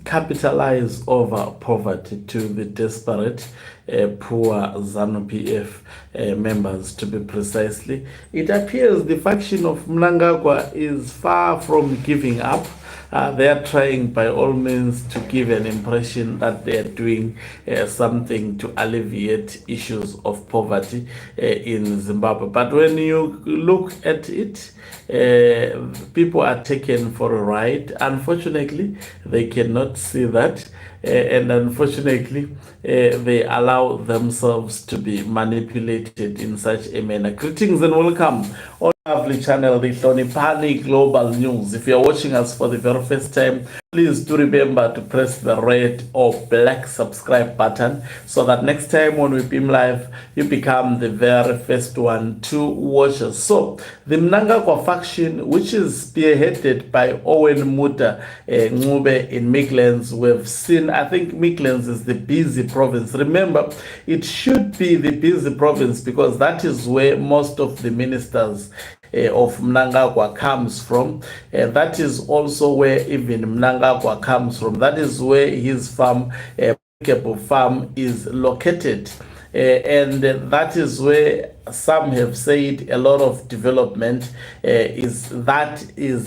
capitalize over poverty to the desperate, poor ZANU-PF members, to be precisely. It appears the faction of Mnangagwa is far from giving up. They are trying by all means to give an impression that they are doing something to alleviate issues of poverty in Zimbabwe. But when you look at it, people are taken for a ride. Unfortunately, they cannot see that. And unfortunately, they allow themselves to be manipulated in such a manner. Greetings and welcome on lovely channel, the Hloniphani Global News. If you're watching us for the very first time, please do remember to press the red or black subscribe button so that next time when we beam live, you become the very first one to watch us. So, the Mnangagwa faction, which is spearheaded by Owen Muta Ngube in Midlands, we've seen, I think Midlands is the busy province. Remember, it should be the busy province because that is where most of the ministers of Mnangagwa comes from. That is also where even Mnangagwa comes from. That is where his farm, farm, is located. And that is where some have said a lot of development is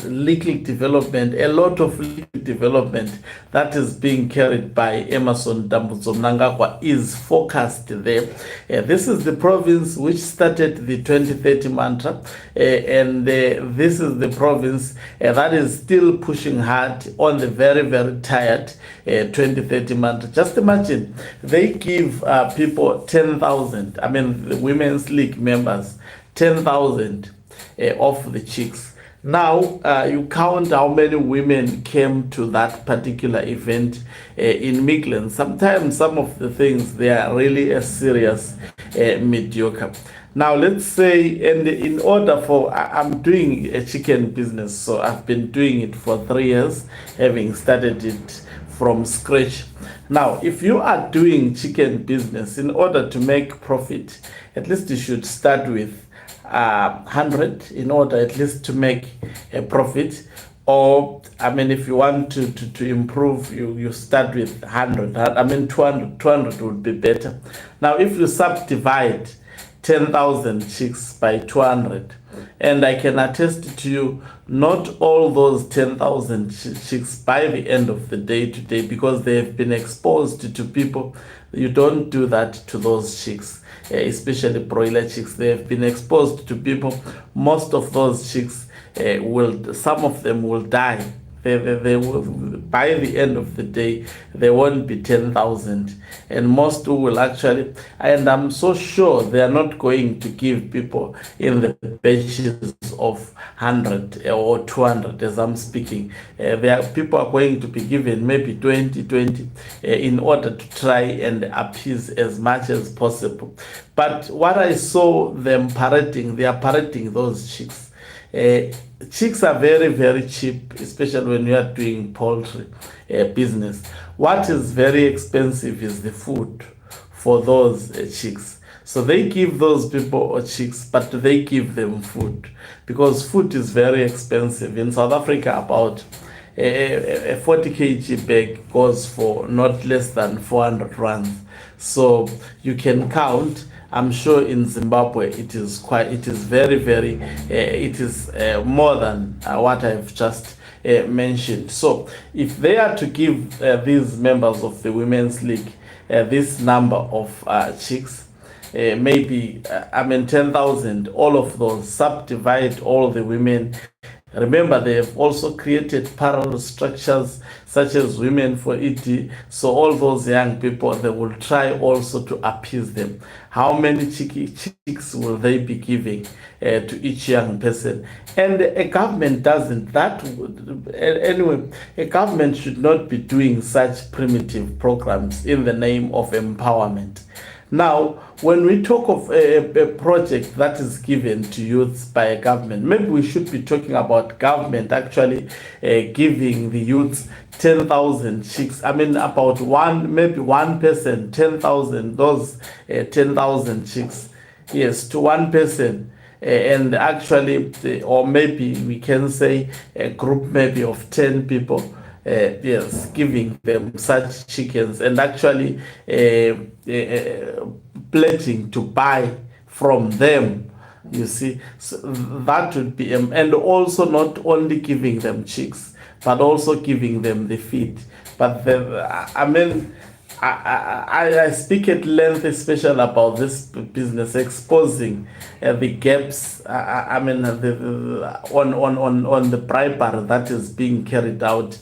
legal development, a lot of legal development that is being carried by Emerson Dambudzo Mnangagwa is focused there. This is the province which started the 2030 mantra, and this is the province that is still pushing hard on the very, very tired 2030 mantra. Just imagine, they give people 10,000, I mean the Women's League members, 10,000 of the chicks. Now you count how many women came to that particular event in Midlands. Sometimes some of the things, they are really a serious mediocre. Now let's say, and in order for, I'm doing a chicken business, so I've been doing it for 3 years, having started it from scratch. Now, if you are doing chicken business, in order to make profit, at least you should start with 100 in order at least to make a profit. Or, I mean, if you want to improve, you start with 100. I mean, 200 would be better. Now, if you subdivide 10,000 chicks by 200, and I can attest to you, not all those 10,000 chicks by the end of the day today, because they have been exposed to people. You don't do that to those chicks, especially broiler chicks. They have been exposed to people. Most of those chicks some of them will die. They will, by the end of the day, there won't be 10,000, and most will actually, and I'm so sure they are not going to give people in the batches of 100 or 200 as I'm speaking. People are going to be given maybe 20 in order to try and appease as much as possible. But what I saw them parading, they are parading those chicks. Chicks are very, very cheap, especially when you are doing poultry business. What is very expensive is the food for those chicks. So they give those people chicks, but they give them food because food is very expensive. In South Africa, about a 40 kg bag goes for not less than 400 rands. So you can count. I'm sure in Zimbabwe it is very, very, it is more than what I've just mentioned. So if they are to give these members of the Women's League this number of chicks, maybe, 10,000, all of those, subdivide all the women. Remember, they have also created parallel structures such as Women for ED. So all those young people, they will try also to appease them. How many chicks will they be giving to each young person? And a government doesn't. Anyway, a government should not be doing such primitive programs in the name of empowerment. Now, when we talk of a project that is given to youths by a government, maybe we should be talking about government actually giving the youths 10,000 chicks. About maybe one person, 10,000, those 10,000 chicks, yes, to one person. And actually, or maybe we can say a group maybe of 10 people, yes, giving them such chickens, and actually pledging to buy from them. You see, so that would be, and also not only giving them chicks, but also giving them the feed. But I mean, I speak at length, especially about this business, exposing the gaps. I mean, on the bribery that is being carried out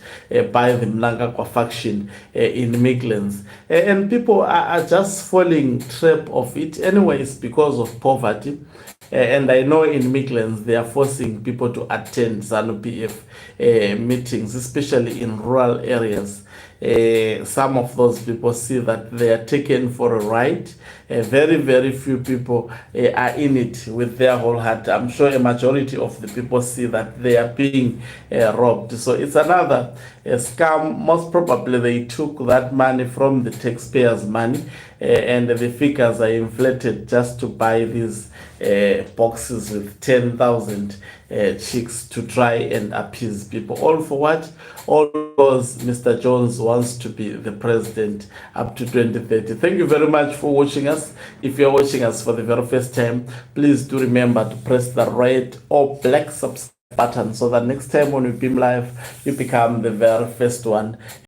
by the Mnangagwa faction in Midlands, and people are just falling trap of it, anyways, because of poverty. And I know in Midlands they are forcing people to attend ZANU PF meetings, especially in rural areas. Some of those people see that they are taken for a ride. Very, very few people are in it with their whole heart. I'm sure a majority of the people see that they are being robbed. So it's another scam. Most probably they took that money from the taxpayers' money, and the figures are inflated just to buy these boxes with 10,000 chicks to try and appease people. All for what? All because Mr. Jones wants to be the president up to 2030. Thank you very much for watching us. If you're watching us for the very first time, please do remember to press the red or black subscribe button so that next time when we beam live, you become the very first one.